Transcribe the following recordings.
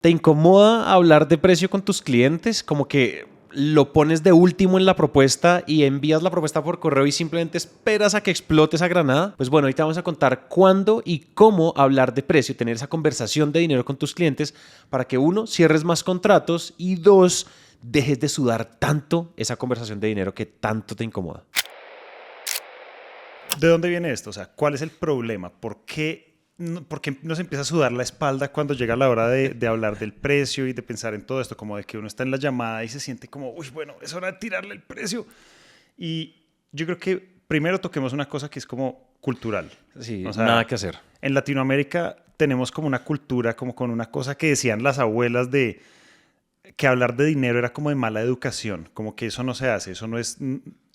¿Te incomoda hablar de precio con tus clientes? Como que lo pones de último en la propuesta y envías la propuesta por correo y simplemente esperas a que explote esa granada. Pues bueno, ahorita vamos a contar cuándo y cómo hablar de precio, tener esa conversación de dinero con tus clientes para que uno, cierres más contratos y dos, dejes de sudar tanto esa conversación de dinero que tanto te incomoda. ¿De dónde viene esto? O sea, ¿cuál es el problema? ¿Por qué nos empieza a sudar la espalda cuando llega la hora de hablar del precio y de pensar en todo esto? Como de que uno está en la llamada y se siente como, uy, bueno, es hora de tirarle el precio. Y yo creo que primero toquemos una cosa que es como cultural. Sí, O sea, nada que hacer. en Latinoamérica tenemos como una cultura, como con una cosa que decían las abuelas de que hablar de dinero era como de mala educación, como que eso no se hace, eso no es,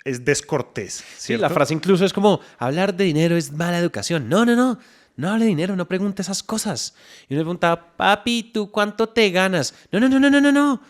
es descortés, Sí, ¿cierto? la frase incluso es como, hablar de dinero es mala educación. No, no, no. No hable de dinero, no pregunte esas cosas. Y uno le preguntaba, papi, ¿tú cuánto te ganas? No, no, no, no, no, no, no.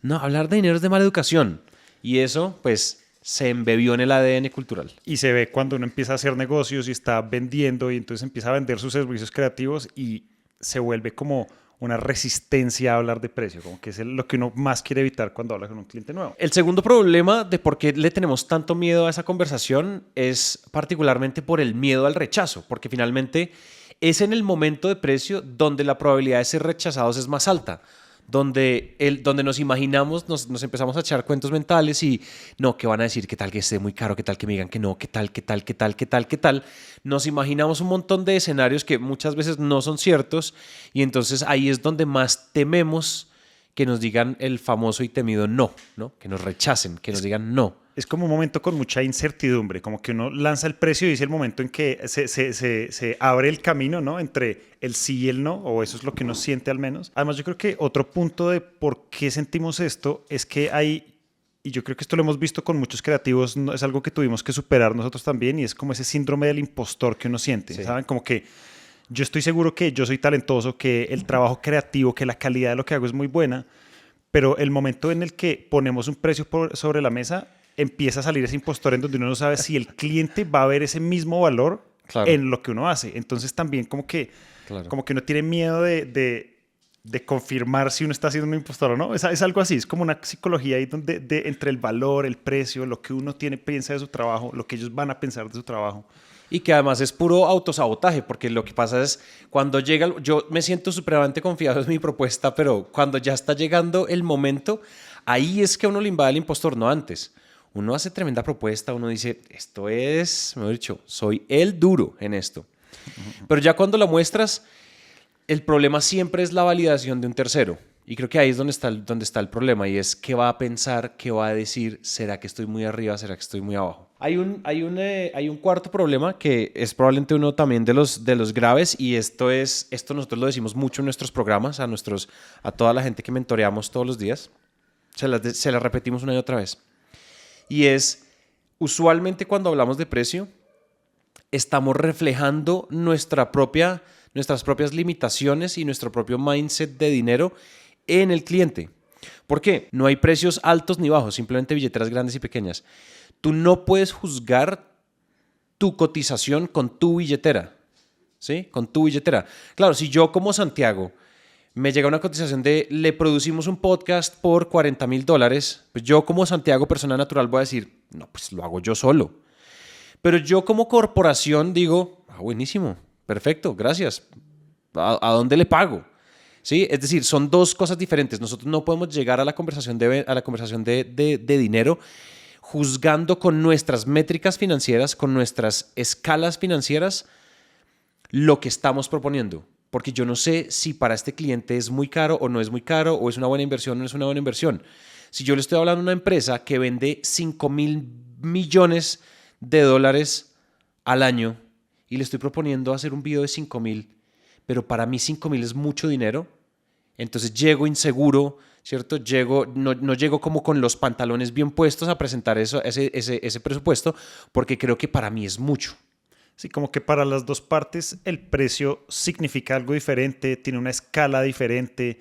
No, hablar de dinero es de mala educación. Y eso, pues, se embebió en el ADN cultural. Y se ve cuando uno empieza a hacer negocios y está vendiendo y entonces empieza a vender sus servicios creativos y se vuelve como una resistencia a hablar de precio, como que es lo que uno más quiere evitar cuando habla con un cliente nuevo. El segundo problema de por qué le tenemos tanto miedo a esa conversación es particularmente por el miedo al rechazo, porque finalmente es en el momento de precio donde la probabilidad de ser rechazados es más alta, donde nos imaginamos, nos empezamos a echar cuentos mentales y no, ¿qué van a decir? ¿Qué tal que esté muy caro? ¿Qué tal que me digan que no? ¿Qué tal? ¿Qué tal? ¿Qué tal? ¿Qué tal? ¿Qué tal? Nos imaginamos un montón de escenarios que muchas veces no son ciertos y entonces ahí es donde más tememos que nos digan el famoso y temido no, ¿no? Que nos rechacen, que nos digan no. Es como un momento con mucha incertidumbre, como que uno lanza el precio y es el momento en que se abre el camino, ¿no? Entre el sí y el no, o eso es lo que uno siente al menos. Además, yo creo que otro punto de por qué sentimos esto es que hay, y yo creo que esto lo hemos visto con muchos creativos, es algo que tuvimos que superar nosotros también, y es como ese síndrome del impostor que uno siente, Sí. ¿saben? Como que yo estoy seguro que yo soy talentoso, que el trabajo creativo, que la calidad de lo que hago es muy buena, pero el momento en el que ponemos un precio sobre la mesa, empieza a salir ese impostor en donde uno no sabe si el cliente va a ver ese mismo valor Claro. en lo que uno hace. Entonces también Claro. como que uno tiene miedo de confirmar si uno está siendo un impostor o no. Es algo así, es como una psicología ahí donde entre el valor, el precio, lo que uno tiene, piensa de su trabajo, lo que ellos van a pensar de su trabajo. Y que además es puro autosabotaje, porque lo que pasa es cuando llega, yo me siento supremamente confiado en mi propuesta, pero cuando ya está llegando el momento, ahí es que a uno le invade el impostor, no antes. Uno hace tremenda propuesta, uno dice, esto es, mejor dicho, soy el duro en esto. Pero ya cuando la muestras, el problema siempre es la validación de un tercero. Y creo que ahí es donde está el problema. Y es qué va a pensar, qué va a decir, ¿será que estoy muy arriba, será que estoy muy abajo? Hay un cuarto problema que es probablemente uno también de los graves. Y esto nosotros lo decimos mucho en nuestros programas, a toda la gente que mentoreamos todos los días. Se las repetimos una y otra vez. Y es, usualmente cuando hablamos de precio, estamos reflejando nuestras propias limitaciones y nuestro propio mindset de dinero en el cliente. ¿Por qué? No hay precios altos ni bajos, simplemente billeteras grandes y pequeñas. Tú no puedes juzgar tu cotización con tu billetera, ¿sí? Con tu billetera. Claro, si yo como Santiago me llega una cotización de le producimos un podcast por $40,000, pues yo como Santiago, persona natural, voy a decir, no, pues lo hago yo solo. Pero yo como corporación digo, buenísimo, perfecto, gracias. ¿A dónde le pago? ¿Sí? Es decir, son dos cosas diferentes. Nosotros no podemos llegar a la conversación de dinero juzgando con nuestras métricas financieras, con nuestras escalas financieras, lo que estamos proponiendo. Porque yo no sé si para este cliente es muy caro o no es muy caro, o es una buena inversión o no es una buena inversión. Si yo le estoy hablando a una empresa que vende $5,000 millones al año y le estoy proponiendo hacer un video de 5,000, pero para mí 5,000 es mucho dinero, entonces llego inseguro, ¿cierto? No llego como con los pantalones bien puestos a presentar ese presupuesto, porque creo que para mí es mucho. Sí, como que para las dos partes el precio significa algo diferente, tiene una escala diferente,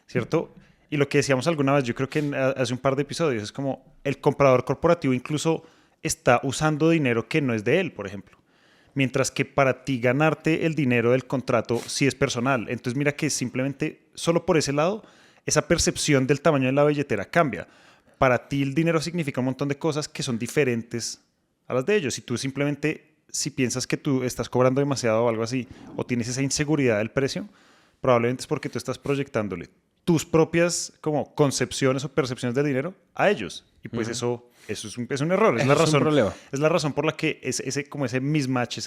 ¿cierto? Y lo que decíamos alguna vez, yo creo que hace un par de episodios, es como el comprador corporativo incluso está usando dinero que no es de él, por ejemplo. mientras que para ti ganarte el dinero del contrato sí es personal. Entonces mira que simplemente solo por ese lado, esa percepción del tamaño de la billetera cambia. Para ti el dinero significa un montón de cosas que son diferentes a las de ellos. Si tú simplemente, si piensas que tú estás cobrando demasiado o algo así, o tienes esa inseguridad del precio, probablemente es porque tú estás proyectándole tus propias como concepciones o percepciones del dinero a ellos. Y pues eso es un error. Es la razón, un problema. es la razón por la que como ese mismatch,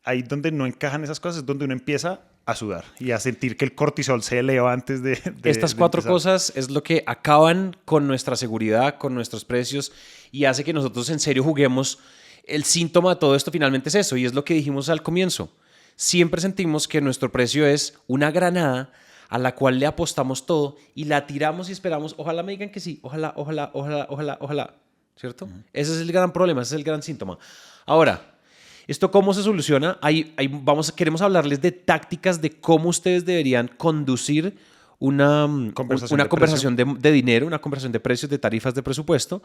ahí donde no encajan esas cosas, es donde uno empieza a sudar y a sentir que el cortisol se eleva antes de Estas cuatro empezar. cosas es lo que acaban con nuestra seguridad, con nuestros precios y hace que nosotros en serio juguemos. El síntoma de todo esto finalmente es eso y es lo que dijimos al comienzo. Siempre sentimos que nuestro precio es una granada a la cual le apostamos todo y la tiramos y esperamos, ojalá me digan que sí, ojalá, ojalá, ojalá, ojalá, ojalá, ¿cierto? Ese es el gran problema, ese es el gran síntoma. Ahora, ¿esto cómo se soluciona? Queremos hablarles de tácticas de cómo ustedes deberían conducir una conversación de dinero, una conversación de precios, de tarifas, de presupuesto.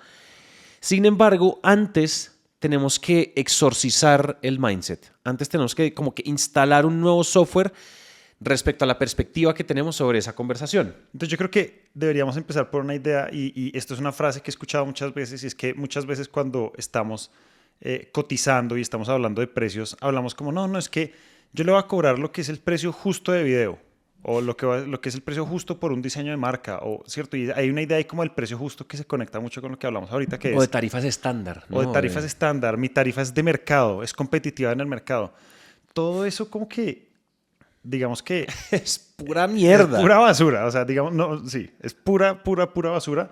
Sin embargo, antes tenemos que exorcizar el mindset. Antes tenemos que como que instalar un nuevo software respecto a la perspectiva que tenemos sobre esa conversación. Entonces yo creo que deberíamos empezar por una idea y esto es una frase que he escuchado muchas veces y es que muchas veces cuando estamos cotizando y estamos hablando de precios, hablamos como, no, es que yo le voy a cobrar lo que es el precio justo de video o lo que es el precio justo por un diseño de marca, o ¿cierto? Y hay una idea ahí como el precio justo que se conecta mucho con lo que hablamos ahorita, que O de tarifas estándar. O de tarifas estándar, mi tarifa es de mercado, es competitiva en el mercado. Todo eso como que, digamos que... es pura mierda. Es pura basura, o sea, digamos, no, sí, es pura basura,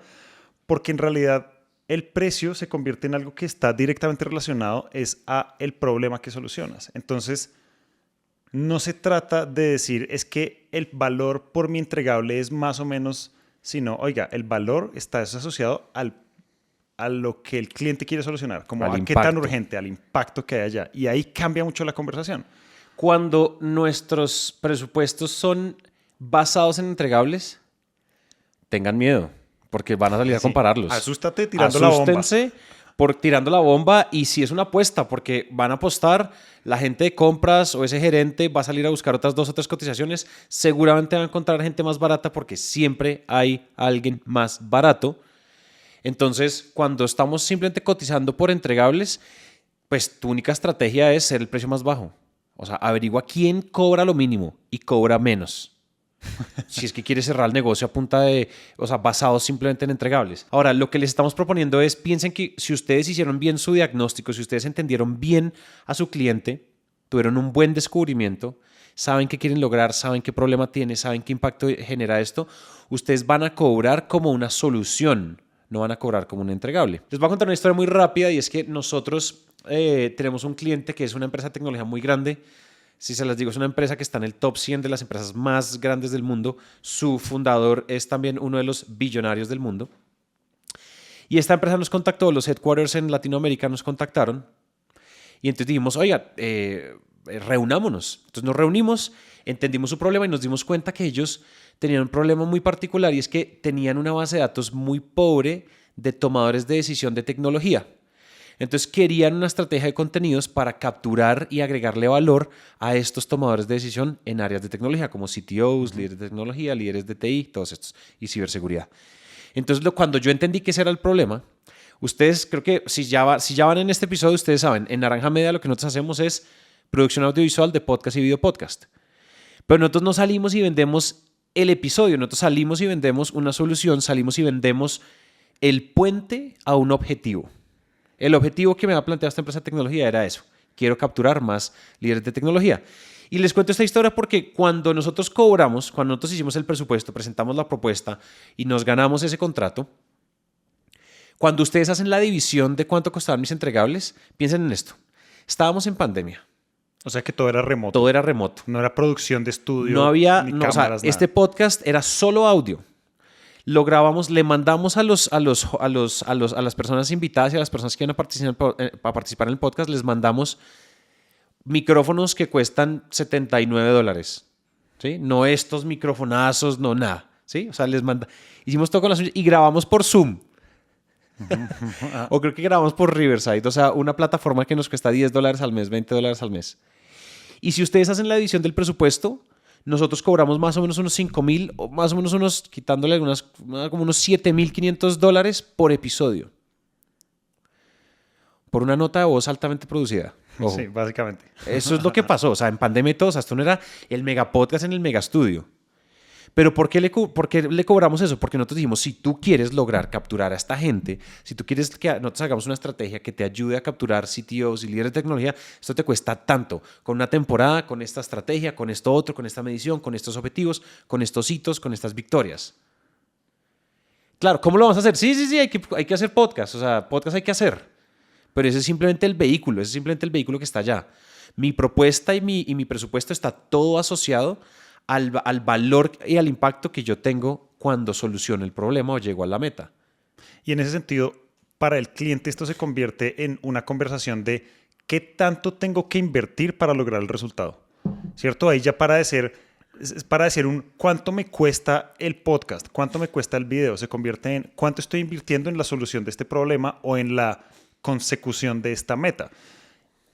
porque en realidad el precio se convierte en algo que está directamente relacionado es a el problema que solucionas. Entonces, no se trata de decir es que el valor por mi entregable es más o menos, sino, oiga, el valor está asociado a lo que el cliente quiere solucionar, como a qué tan urgente, al impacto que hay allá. Y ahí cambia mucho la conversación. Cuando nuestros presupuestos son basados en entregables, tengan miedo, porque van a salir a compararlos. Asústate tirando la bomba. Asústense por tirando la bomba y si es una apuesta, porque van a apostar, la gente de compras o ese gerente va a salir a buscar otras 2 o 3 cotizaciones, seguramente van a encontrar gente más barata porque siempre hay alguien más barato. Entonces, cuando estamos simplemente cotizando por entregables, pues tu única estrategia es ser el precio más bajo. O sea, averigua quién cobra lo mínimo y cobra menos. Si es que quiere cerrar el negocio a punta de, o sea, basado simplemente en entregables. Ahora, lo que les estamos proponiendo es, piensen que si ustedes hicieron bien su diagnóstico, si ustedes entendieron bien a su cliente, tuvieron un buen descubrimiento, saben qué quieren lograr, saben qué problema tiene, saben qué impacto genera esto, ustedes van a cobrar como una solución, no van a cobrar como un entregable. Les voy a contar una historia muy rápida y es que nosotros tenemos un cliente que es una empresa de tecnología muy grande. Si se las digo, es una empresa que está en el top 100 de las empresas más grandes del mundo. Su fundador es también uno de los billonarios del mundo. Y esta empresa nos contactó, los headquarters en Latinoamérica nos contactaron. Y entonces dijimos, oiga, reunámonos. Entonces nos reunimos, entendimos su problema y nos dimos cuenta que ellos tenían un problema muy particular y es que tenían una base de datos muy pobre de tomadores de decisión de tecnología. Entonces querían una estrategia de contenidos para capturar y agregarle valor a estos tomadores de decisión en áreas de tecnología como CTOs, líderes de tecnología, líderes de TI, todos estos, y ciberseguridad. Entonces cuando yo entendí que ese era el problema, ustedes creo que si ya van en este episodio, ustedes saben, en Naranja Media lo que nosotros hacemos es producción audiovisual de podcast y video podcast. Pero nosotros no salimos y vendemos el episodio, nosotros salimos y vendemos una solución, salimos y vendemos el puente a un objetivo. El objetivo que me ha planteado esta empresa de tecnología era eso. Quiero capturar más líderes de tecnología. Y les cuento esta historia porque cuando nosotros cobramos, cuando nosotros hicimos el presupuesto, presentamos la propuesta y nos ganamos ese contrato, cuando ustedes hacen la división de cuánto costaban mis entregables, piensen en esto. Estábamos en pandemia. O sea que todo era remoto. Todo era remoto. No era producción de estudio. No había, ni cámaras, cámaras, este podcast era solo audio. Lo grabamos, le mandamos a las personas invitadas y a las personas que iban a participar en el podcast, les mandamos micrófonos que cuestan $79. ¿Sí? No estos microfonazos, no nada. ¿Sí? O sea, hicimos todo con las uñas y grabamos por Zoom. O creo que grabamos por Riverside, o sea, una plataforma que nos cuesta $10 al mes, $20 al mes. Y si ustedes hacen la división del presupuesto, nosotros cobramos más o menos unos 5,000, o más o menos unos, quitándole algunas, como unos $7,500 por episodio. Por una nota de voz altamente producida. Ojo. Sí, básicamente. Eso es lo que pasó. O sea, en pandemia y todo, o sea, esto no era el mega podcast en el mega estudio. Pero ¿por qué le cobramos eso? Porque nosotros dijimos, si tú quieres lograr capturar a esta gente, si tú quieres que nosotros hagamos una estrategia que te ayude a capturar CTOs y líderes de tecnología, esto te cuesta tanto. Con una temporada, con esta estrategia, con esto otro, con esta medición, con estos objetivos, con estos hitos, con estas victorias. Claro, ¿cómo lo vamos a hacer? Sí, hay que hacer podcast. O sea, podcast hay que hacer. Pero ese es simplemente el vehículo, que está allá. Mi propuesta y mi presupuesto está todo asociado al valor y al impacto que yo tengo cuando soluciono el problema o llego a la meta. Y en ese sentido, para el cliente esto se convierte en una conversación de qué tanto tengo que invertir para lograr el resultado, ¿cierto? Ahí ya para decir cuánto me cuesta el podcast, cuánto me cuesta el video, se convierte en cuánto estoy invirtiendo en la solución de este problema o en la consecución de esta meta.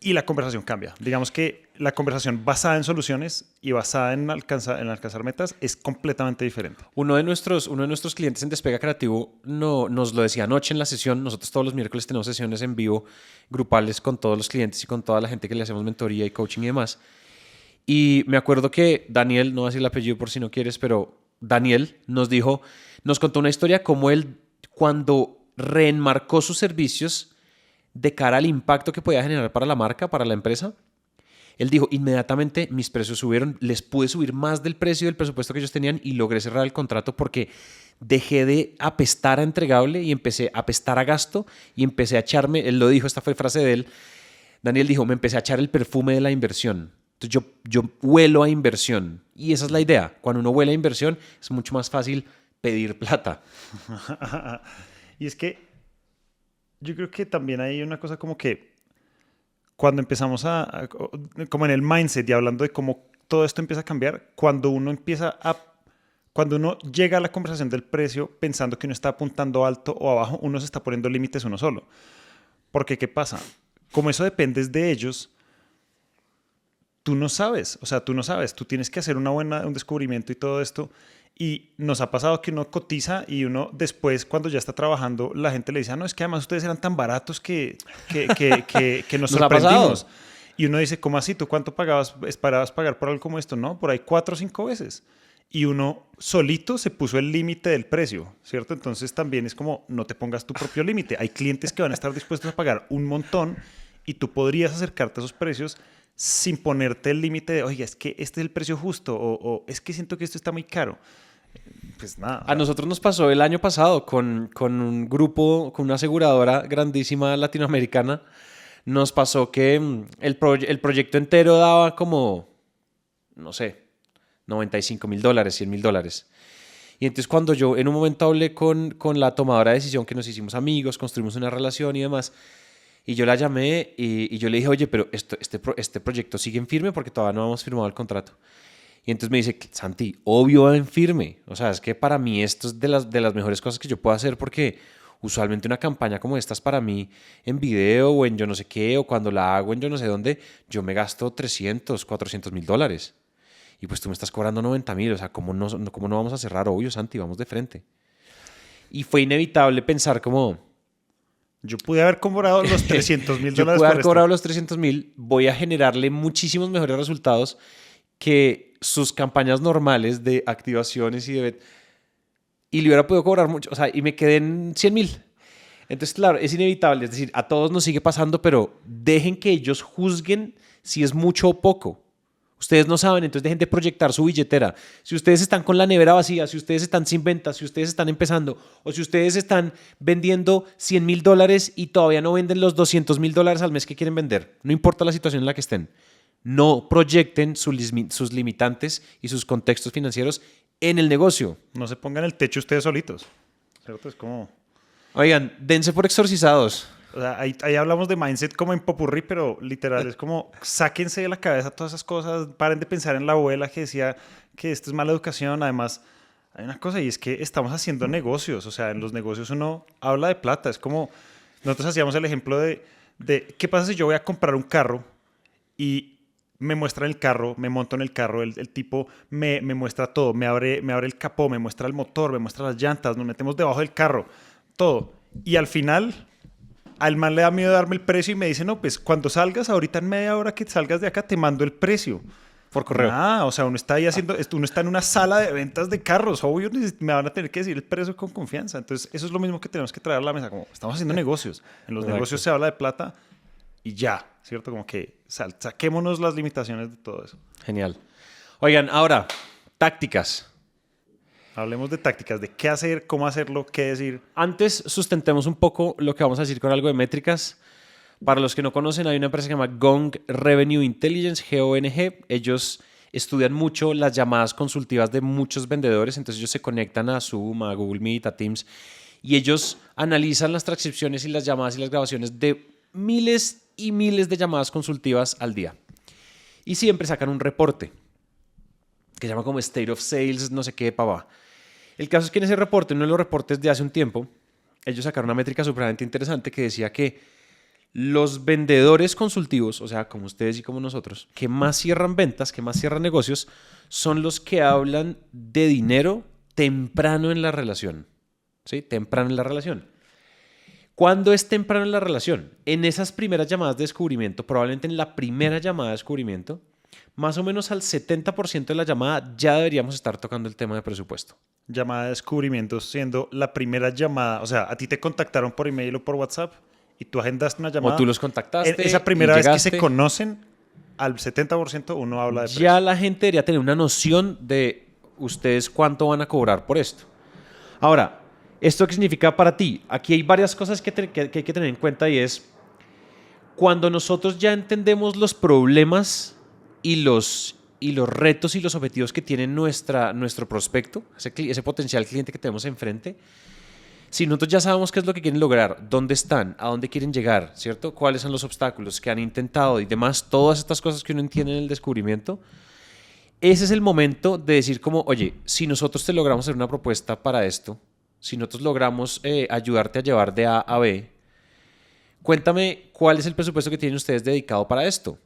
Y la conversación cambia. Digamos que la conversación basada en soluciones y basada en alcanzar metas es completamente diferente. Uno de nuestros clientes en Despega Creativo nos lo decía anoche en la sesión. Nosotros todos los miércoles tenemos sesiones en vivo grupales con todos los clientes y con toda la gente que le hacemos mentoría y coaching y demás. Y me acuerdo que Daniel, no voy a decir el apellido por si no quieres, pero Daniel nos contó una historia como él, cuando reenmarcó sus servicios de cara al impacto que podía generar para la marca, para la empresa, él dijo, inmediatamente mis precios subieron, les pude subir más del precio del presupuesto que ellos tenían y logré cerrar el contrato porque dejé de apestar a entregable y empecé a apestar a gasto y empecé a echarme, él lo dijo, esta fue frase de él, Daniel dijo, me empecé a echar el perfume de la inversión. Entonces yo huelo a inversión y esa es la idea. Cuando uno huele a inversión es mucho más fácil pedir plata. Y es que yo creo que también hay una cosa como que cuando empezamos como en el mindset y hablando de cómo todo esto empieza a cambiar, cuando uno llega a la conversación del precio pensando que uno está apuntando alto o abajo, uno se está poniendo límites uno solo. Porque ¿qué pasa? Como eso depende de ellos, tú no sabes, tú tienes que hacer un descubrimiento y todo esto. Y nos ha pasado que uno cotiza y uno después, cuando ya está trabajando, la gente le dice, no, es que además ustedes eran tan baratos que nos sorprendimos. Y uno dice, ¿cómo así? ¿Tú cuánto esperabas pagar por algo como esto? No, por ahí 4 o 5 veces. Y uno solito se puso el límite del precio, ¿cierto? Entonces también es como, no te pongas tu propio límite. Hay clientes que van a estar dispuestos a pagar un montón y tú podrías acercarte a esos precios sin ponerte el límite de, oiga, es que este es el precio justo o es que siento que esto está muy caro. Pues nada. A nosotros nos pasó el año pasado con un grupo, con una aseguradora grandísima latinoamericana. Nos pasó que el proyecto entero daba como, no sé, $95,000, $100,000. Y entonces cuando yo en un momento hablé con la tomadora de decisión, que nos hicimos amigos, construimos una relación y demás, y yo la llamé y yo le dije, oye, pero este proyecto sigue en firme porque todavía no hemos firmado el contrato. Y entonces me dice, Santi, obvio en firme. O sea, es que para mí esto es de las mejores cosas que yo puedo hacer porque usualmente una campaña como esta es para mí en video o en yo no sé qué o cuando la hago en yo no sé dónde, yo me gasto $300,000, $400,000. Y pues tú me estás cobrando 90,000. O sea, ¿cómo no vamos a cerrar? Obvio, Santi, vamos de frente. Y fue inevitable pensar como... Yo pude haber cobrado los $300,000. Yo pude haber cobrado los $300,000. Voy a generarle muchísimos mejores resultados que sus campañas normales de activaciones y le hubiera podido cobrar mucho. O sea, y me quedé en 100,000. Entonces, claro, es inevitable. Es decir, a todos nos sigue pasando, pero dejen que ellos juzguen si es mucho o poco. Ustedes no saben, entonces dejen de proyectar su billetera. Si ustedes están con la nevera vacía, si ustedes están sin ventas, si ustedes están empezando o si ustedes están vendiendo $100,000 y todavía no venden los $200,000 al mes que quieren vender, no importa la situación en la que estén, no proyecten sus limitantes y sus contextos financieros en el negocio. No se pongan el techo ustedes solitos, ¿cierto? Es como... Oigan, dense por exorcizados. O sea, ahí hablamos de mindset como en popurrí, pero literal es como sáquense de la cabeza todas esas cosas, paren de pensar en la abuela que decía que esto es mala educación. Además, hay una cosa y es que estamos haciendo negocios. O sea, en los negocios uno habla de plata. Es como nosotros hacíamos el ejemplo de ¿qué pasa si yo voy a comprar un carro y me muestran el carro, me monto en el carro, el tipo me muestra todo, me abre el capó, me muestra el motor, me muestra las llantas, nos metemos debajo del carro, todo. Y al final, al man le da miedo darme el precio y me dice, no, pues cuando salgas, ahorita en media hora que salgas de acá, te mando el precio. Por correo. O sea, uno está ahí uno está en una sala de ventas de carros, obvio, me van a tener que decir el precio con confianza. Entonces, eso es lo mismo que tenemos que traer a la mesa, como estamos haciendo negocios. En los Exacto. negocios se habla de plata y ya, ¿cierto? Como que saquémonos las limitaciones de todo eso. Genial. Oigan, ahora, tácticas. Hablemos de tácticas, de qué hacer, cómo hacerlo, qué decir. Antes sustentemos un poco lo que vamos a decir con algo de métricas. Para los que no conocen, hay una empresa que se llama Gong Revenue Intelligence, GONG. Ellos estudian mucho las llamadas consultivas de muchos vendedores, entonces ellos se conectan a Zoom, a Google Meet, a Teams, y ellos analizan las transcripciones y las llamadas y las grabaciones de miles y miles de llamadas consultivas al día. Y siempre sacan un reporte que se llama como State of Sales, no sé qué, papá. El caso es que en ese reporte, uno de los reportes de hace un tiempo, ellos sacaron una métrica supremamente interesante que decía que los vendedores consultivos, o sea, como ustedes y como nosotros, que más cierran ventas, que más cierran negocios, son los que hablan de dinero temprano en la relación. ¿Sí? Temprano en la relación. ¿Cuándo es temprano en la relación? En esas primeras llamadas de descubrimiento, probablemente en la primera llamada de descubrimiento, más o menos al 70% de la llamada ya deberíamos estar tocando el tema de presupuesto. Llamada de descubrimiento siendo la primera llamada. O sea, a ti te contactaron por email o por WhatsApp y tú agendaste una llamada. O tú los contactaste. Esa primera y vez llegaste. que se conocen, al 70% uno habla de precio. Ya la gente debería tener una noción de ustedes cuánto van a cobrar por esto. Ahora, ¿esto qué significa para ti? Aquí hay varias cosas que hay que tener en cuenta y es cuando nosotros ya entendemos los problemas y los retos y los objetivos que tiene nuestro prospecto, ese potencial cliente que tenemos enfrente. Si nosotros ya sabemos qué es lo que quieren lograr, dónde están, a dónde quieren llegar, ¿cierto? Cuáles son los obstáculos que han intentado y demás, todas estas cosas que uno entiende en el descubrimiento, ese es el momento de decir como, oye, si nosotros te logramos hacer una propuesta para esto, si nosotros logramos ayudarte a llevar de A a B, cuéntame cuál es el presupuesto que tienen ustedes dedicado para esto.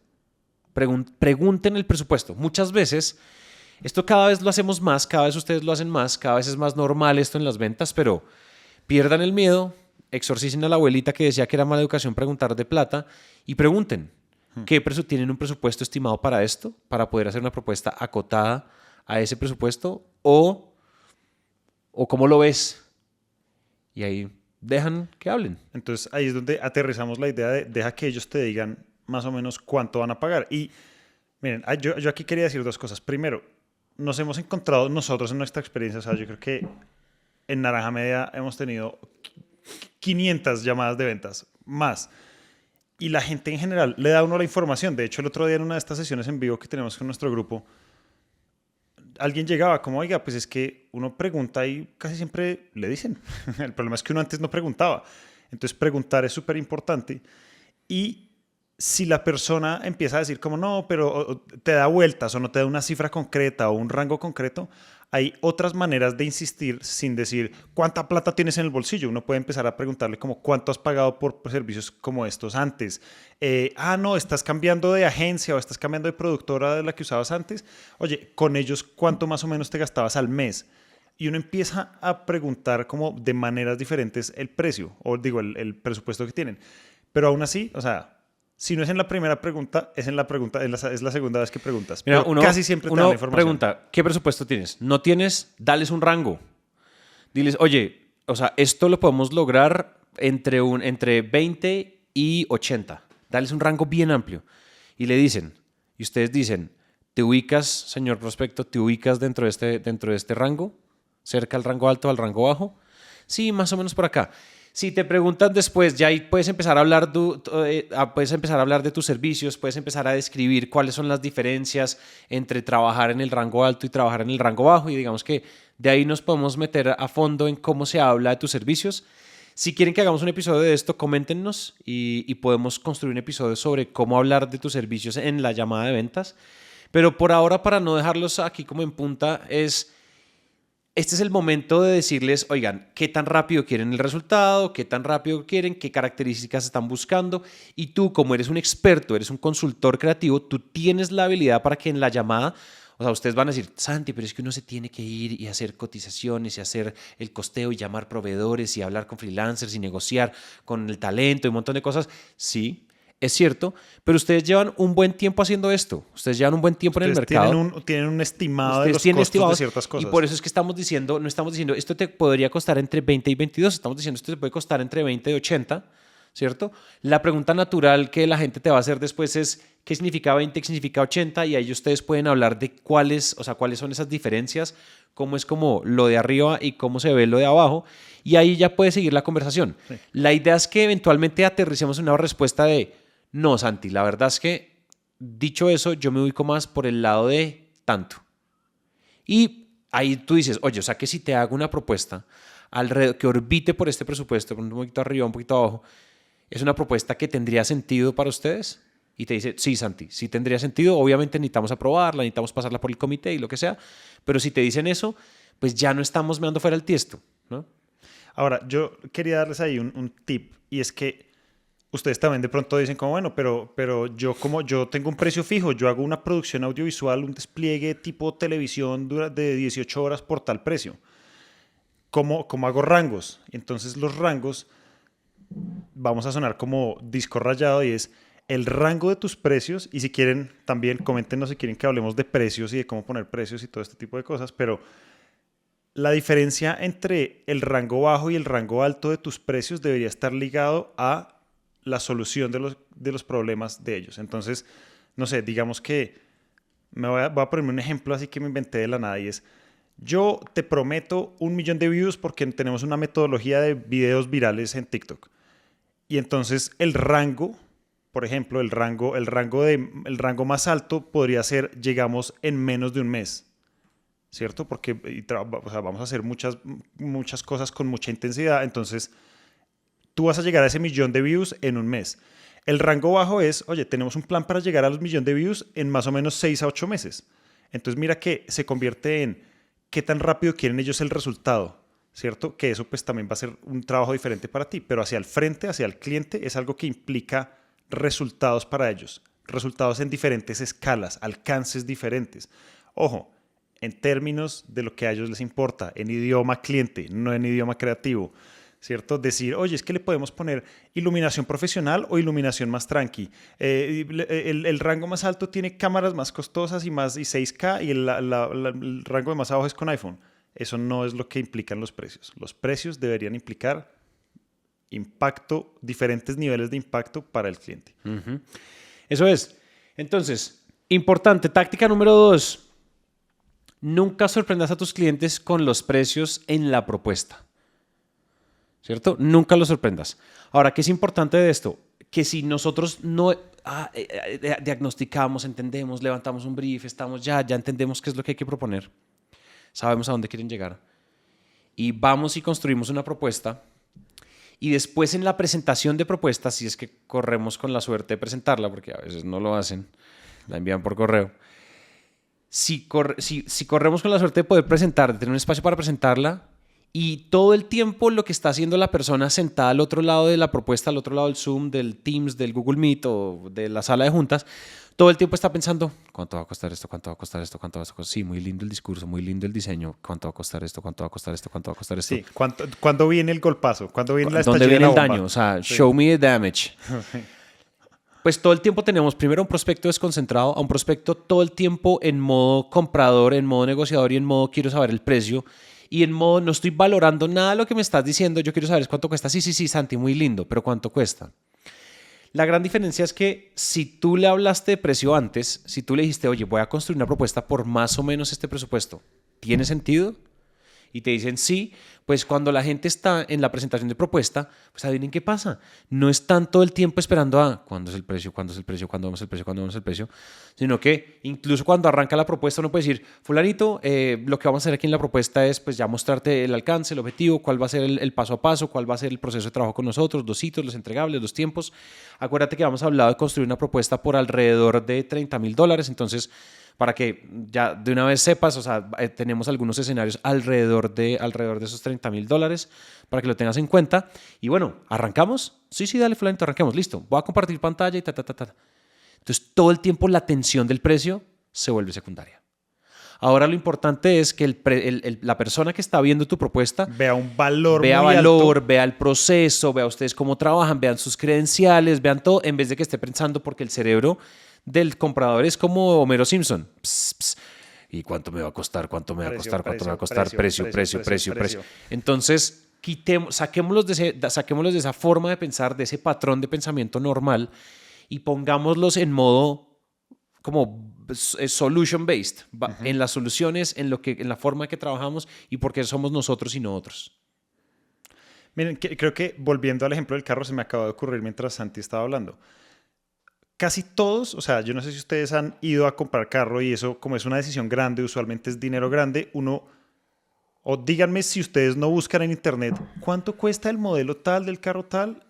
Pregunten el presupuesto. Muchas veces, esto cada vez lo hacemos más, cada vez ustedes lo hacen más, cada vez es más normal esto en las ventas, pero pierdan el miedo, exorcicen a la abuelita que decía que era mala educación preguntar de plata y pregunten, ¿tienen un presupuesto estimado para esto? Para poder hacer una propuesta acotada a ese presupuesto o ¿cómo lo ves? Y ahí dejan que hablen. Entonces ahí es donde aterrizamos la idea de deja que ellos te digan más o menos cuánto van a pagar. Y miren, yo aquí quería decir dos cosas. Primero, nos hemos encontrado nosotros en nuestra experiencia, o sea, yo creo que en Naranja Media hemos tenido 500 llamadas de ventas, más. Y la gente en general le da a uno la información. De hecho, el otro día en una de estas sesiones en vivo que tenemos con nuestro grupo, alguien llegaba como, oiga, pues es que uno pregunta y casi siempre le dicen. El problema es que uno antes no preguntaba. Entonces, preguntar es súper importante. Y si la persona empieza a decir como no, pero te da vueltas o no te da una cifra concreta o un rango concreto, hay otras maneras de insistir sin decir cuánta plata tienes en el bolsillo. Uno puede empezar a preguntarle como cuánto has pagado por servicios como estos antes. No, estás cambiando de agencia o estás cambiando de productora de la que usabas antes. Oye, con ellos, ¿cuánto más o menos te gastabas al mes? Y uno empieza a preguntar como de maneras diferentes el precio o digo el presupuesto que tienen. Pero aún así, o sea, si no es en la primera pregunta, es la segunda vez que preguntas. Mira, pero casi siempre te dan la información. Pregunta, ¿qué presupuesto tienes? ¿No tienes? Dales un rango. Diles, oye, o sea, esto lo podemos lograr entre 20 y 80. Dales un rango bien amplio. Y le dicen, y ustedes dicen, ¿te ubicas, señor prospecto, te ubicas dentro de este rango? ¿Cerca al rango alto, al rango bajo? Sí, más o menos por acá. Si te preguntan después, ya ahí puedes empezar a hablar de tus servicios, puedes empezar a describir cuáles son las diferencias entre trabajar en el rango alto y trabajar en el rango bajo y digamos que de ahí nos podemos meter a fondo en cómo se habla de tus servicios. Si quieren que hagamos un episodio de esto, coméntenos y podemos construir un episodio sobre cómo hablar de tus servicios en la llamada de ventas. Pero por ahora, para no dejarlos aquí como en punta, es este es el momento de decirles, oigan, qué tan rápido quieren el resultado, qué tan rápido quieren, qué características están buscando. Y tú, como eres un experto, eres un consultor creativo, tú tienes la habilidad para que en la llamada, o sea, ustedes van a decir, Santi, pero es que uno se tiene que ir y hacer cotizaciones y hacer el costeo y llamar proveedores y hablar con freelancers y negociar con el talento y un montón de cosas. Sí, es cierto, pero ustedes llevan un buen tiempo haciendo esto. Ustedes llevan un buen tiempo en el mercado. Tienen un estimado Ustedes de los tienen costos estimados, de ciertas cosas. y por eso es que estamos diciendo, no estamos diciendo, esto te podría costar entre 20 y 22, estamos diciendo, esto te puede costar entre 20 y 80, ¿cierto? La pregunta natural que la gente te va a hacer después es, ¿qué significa 20, qué significa 80? Y ahí ustedes pueden hablar de cuáles son esas diferencias, cómo es como lo de arriba y cómo se ve lo de abajo, y ahí ya puede seguir la conversación. Sí. La idea es que eventualmente aterricemos en una respuesta de, no, Santi, la verdad es que, dicho eso, yo me ubico más por el lado de tanto. Y ahí tú dices, oye, o sea que si te hago una propuesta alrededor, que orbite por este presupuesto, un poquito arriba, un poquito abajo, ¿es una propuesta que tendría sentido para ustedes? Y te dice, sí, Santi, sí tendría sentido. Obviamente necesitamos aprobarla, necesitamos pasarla por el comité y lo que sea. Pero si te dicen eso, pues ya no estamos meando fuera el tiesto, ¿no? Ahora, yo quería darles ahí un tip, y es que ustedes también de pronto dicen como, bueno, pero yo tengo un precio fijo, yo hago una producción audiovisual, un despliegue tipo televisión de 18 horas por tal precio. ¿Cómo hago rangos? Entonces los rangos, vamos a sonar como disco rayado, y es el rango de tus precios. Y si quieren, también coméntenos si quieren que hablemos de precios y de cómo poner precios y todo este tipo de cosas, pero la diferencia entre el rango bajo y el rango alto de tus precios debería estar ligado a la solución de los problemas de ellos. Entonces, no sé, digamos que voy a ponerme un ejemplo así que me inventé de la nada, y es, yo te prometo 1 millón de views porque tenemos una metodología de videos virales en TikTok. Y entonces el rango, por ejemplo, el rango más alto podría ser, llegamos en menos de un mes, ¿cierto? Porque vamos a hacer muchas cosas con mucha intensidad, entonces tú vas a llegar a ese 1 millón de views en un mes. El rango bajo es, oye, tenemos un plan para llegar a los 1 millón de views en más o menos 6 a 8 meses. Entonces mira que se convierte en qué tan rápido quieren ellos el resultado, ¿cierto? Que eso pues también va a ser un trabajo diferente para ti, pero hacia el frente, hacia el cliente, es algo que implica resultados para ellos. Resultados en diferentes escalas, alcances diferentes. Ojo, en términos de lo que a ellos les importa, en idioma cliente, no en idioma creativo, ¿cierto? Decir, oye, es que le podemos poner iluminación profesional o iluminación más tranqui. El rango más alto tiene cámaras más costosas y 6K, y el rango de más abajo es con iPhone. Eso no es lo que implican los precios. Los precios deberían implicar impacto, diferentes niveles de impacto para el cliente. Uh-huh. Eso es. Entonces, importante, táctica número 2. Nunca sorprendas a tus clientes con los precios en la propuesta, ¿cierto? Nunca los sorprendas. Ahora, ¿qué es importante de esto? Que si nosotros no diagnosticamos, entendemos, levantamos un brief, ya entendemos qué es lo que hay que proponer, sabemos a dónde quieren llegar, y vamos y construimos una propuesta, y después en la presentación de propuestas, si es que corremos con la suerte de presentarla, porque a veces no lo hacen, la envían por correo. Si corremos con la suerte de poder presentar, de tener un espacio para presentarla, y todo el tiempo lo que está haciendo la persona sentada al otro lado de la propuesta, al otro lado del Zoom, del Teams, del Google Meet o de la sala de juntas, todo el tiempo está pensando, ¿cuánto va a costar esto? ¿Cuánto va a costar esto? ¿Cuánto va a costar? Sí, muy lindo el discurso, muy lindo el diseño. ¿Cuánto va a costar esto? ¿Cuánto va a costar esto? ¿Cuánto va a costar esto? Sí, ¿cuándo viene el golpazo? ¿Cuándo viene la estallida ¿Dónde viene de la el bomba? daño? O sea, sí. Show me the damage. Pues todo el tiempo tenemos primero un prospecto desconcentrado, a un prospecto todo el tiempo en modo comprador, en modo negociador y en modo quiero saber el precio. Y en modo no estoy valorando nada de lo que me estás diciendo, yo quiero saber cuánto cuesta. Sí, Santi, muy lindo, pero ¿cuánto cuesta? La gran diferencia es que si tú le hablaste de precio antes, si tú le dijiste, oye, voy a construir una propuesta por más o menos este presupuesto, ¿tiene sentido? Y te dicen sí, pues cuando la gente está en la presentación de propuesta, pues adivinen qué pasa. No están todo el tiempo esperando a ¿cuándo es el precio? ¿Cuándo es el precio? ¿Cuándo vemos el precio? ¿Cuándo vemos el precio? Sino que incluso cuando arranca la propuesta uno puede decir, fulanito, lo que vamos a hacer aquí en la propuesta es pues ya mostrarte el alcance, el objetivo, cuál va a ser el paso a paso, cuál va a ser el proceso de trabajo con nosotros, los hitos, los entregables, los tiempos. Acuérdate que habíamos hablado de construir una propuesta por alrededor de $30,000, entonces para que ya de una vez sepas, o sea, tenemos algunos escenarios alrededor de esos $30,000 para que lo tengas en cuenta. Y bueno, ¿arrancamos? Sí, dale, fulanito, arranquemos, listo. Voy a compartir pantalla y ta. Entonces, todo el tiempo la tensión del precio se vuelve secundaria. Ahora lo importante es que la persona que está viendo tu propuesta vea un valor vea muy valor, alto. vea el proceso, vea ustedes cómo trabajan, vean sus credenciales, vean todo, en vez de que esté pensando, porque el cerebro del comprador es como Homero Simpson. Pss, pss. ¿Y cuánto me va a costar? ¿Cuánto me va a costar? ¿Cuánto me va a costar? Precio. Entonces, saquémoslos de esa forma de pensar, de ese patrón de pensamiento normal y pongámoslos en modo como solution based, en las soluciones, en la forma que trabajamos y por qué somos nosotros y no otros. Miren, creo que volviendo al ejemplo del carro, se me acaba de ocurrir mientras Santi estaba hablando. Casi todos, o sea, yo no sé si ustedes han ido a comprar carro y eso, como es una decisión grande, usualmente es dinero grande, o díganme si ustedes no buscan en internet, ¿cuánto cuesta el modelo tal del carro tal?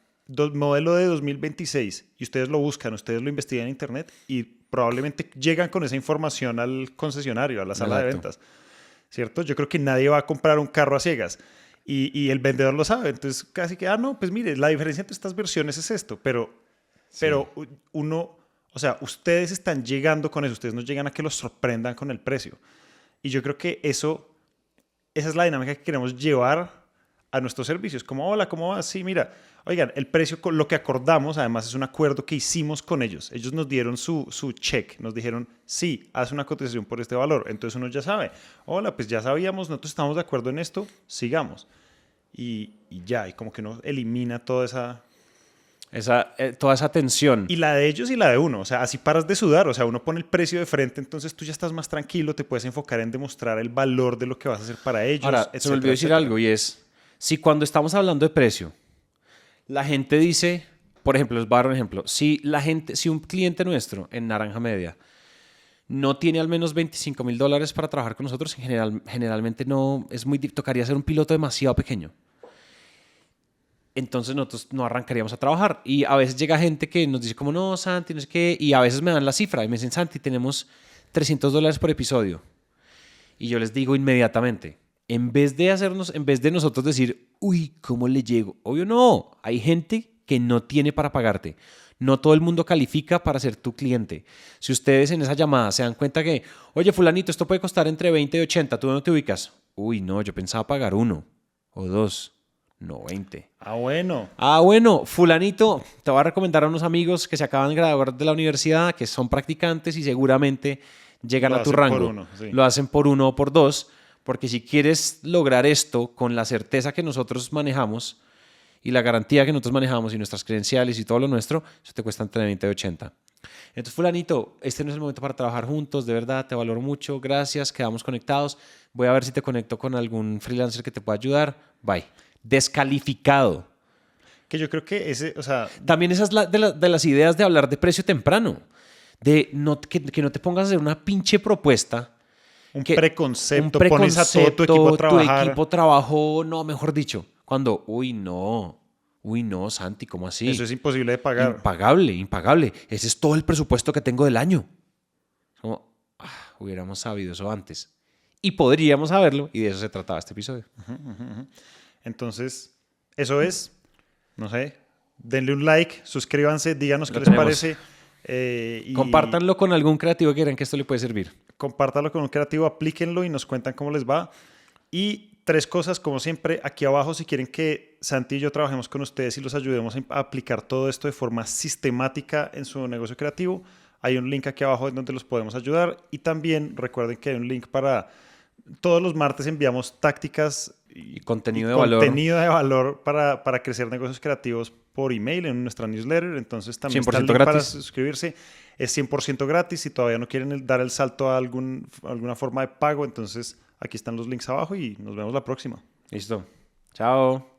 Modelo de 2026, y ustedes lo buscan, ustedes lo investigan en internet y probablemente llegan con esa información al concesionario, a la sala de ventas, ¿cierto? Yo creo que nadie va a comprar un carro a ciegas y el vendedor lo sabe, entonces casi que, no, pues mire, la diferencia entre estas versiones es esto, pero uno, o sea, ustedes están llegando con eso, ustedes no llegan a que los sorprendan con el precio. Y yo creo que esa es la dinámica que queremos llevar a nuestros servicios. Como, hola, ¿cómo vas? Sí, mira, oigan, el precio, lo que acordamos, además es un acuerdo que hicimos con ellos. Ellos nos dieron su check, nos dijeron, sí, haz una cotización por este valor. Entonces uno ya sabe, hola, pues ya sabíamos, nosotros estamos de acuerdo en esto, sigamos. Y ya, y como que uno elimina toda esa tensión. Y la de ellos y la de uno, o sea, así paras de sudar, o sea, uno pone el precio de frente, entonces tú ya estás más tranquilo, te puedes enfocar en demostrar el valor de lo que vas a hacer para ellos. Ahora, etcétera, se me olvidó decir algo y es, si cuando estamos hablando de precio, la gente dice, por ejemplo, les voy a dar un ejemplo, si un cliente nuestro en Naranja Media no tiene al menos $25,000 para trabajar con nosotros, generalmente no, tocaría ser un piloto demasiado pequeño. Entonces nosotros no arrancaríamos a trabajar. Y a veces llega gente que nos dice como, no, Santi, no sé qué, y a veces me dan la cifra y me dicen, Santi, tenemos $300 por episodio. Y yo les digo inmediatamente, en vez de nosotros decir, uy, ¿cómo le llego? Obvio no, hay gente que no tiene para pagarte. No todo el mundo califica para ser tu cliente. Si ustedes en esa llamada se dan cuenta que, oye, fulanito, esto puede costar entre 20 y 80, ¿tú dónde te ubicas? Uy, no, yo pensaba pagar 1 o 2. No, 20. Bueno, fulanito, te voy a recomendar a unos amigos que se acaban de graduar de la universidad, que son practicantes y seguramente llegan a tu rango. Lo hacen por 1 o por 2, porque si quieres lograr esto con la certeza que nosotros manejamos y la garantía que nosotros manejamos y nuestras credenciales y todo lo nuestro, eso te cuesta entre 20 y 80. Entonces, fulanito, este no es el momento para trabajar juntos, de verdad, te valoro mucho, gracias, quedamos conectados. Voy a ver si te conecto con algún freelancer que te pueda ayudar. Bye. Descalificado. Que yo creo que también esa es de las ideas de hablar de precio temprano. De que no te pongas a hacer una pinche propuesta. Un preconcepto, pones a todo tu equipo a trabajar. Tu equipo trabajó, no, mejor dicho. Cuando, uy, no, Santi, ¿cómo así? Eso es imposible de pagar. Impagable. Ese es todo el presupuesto que tengo del año. Como, hubiéramos sabido eso antes. Y podríamos saberlo, y de eso se trataba este episodio. Entonces, eso es, no sé, denle un like, suscríbanse, díganos qué les parece. Compártanlo con algún creativo que crean que esto le puede servir. Compártanlo con un creativo, aplíquenlo y nos cuentan cómo les va. Y 3 cosas, como siempre, aquí abajo, si quieren que Santi y yo trabajemos con ustedes y los ayudemos a aplicar todo esto de forma sistemática en su negocio creativo, hay un link aquí abajo en donde los podemos ayudar. Y también recuerden que hay un link para... Todos los martes enviamos tácticas y contenido de valor para crecer negocios creativos por email en nuestra newsletter. Entonces también está el link gratis. Para suscribirse. Es 100% gratis. Si todavía no quieren dar el salto a alguna forma de pago, entonces aquí están los links abajo y nos vemos la próxima. Listo. Chao.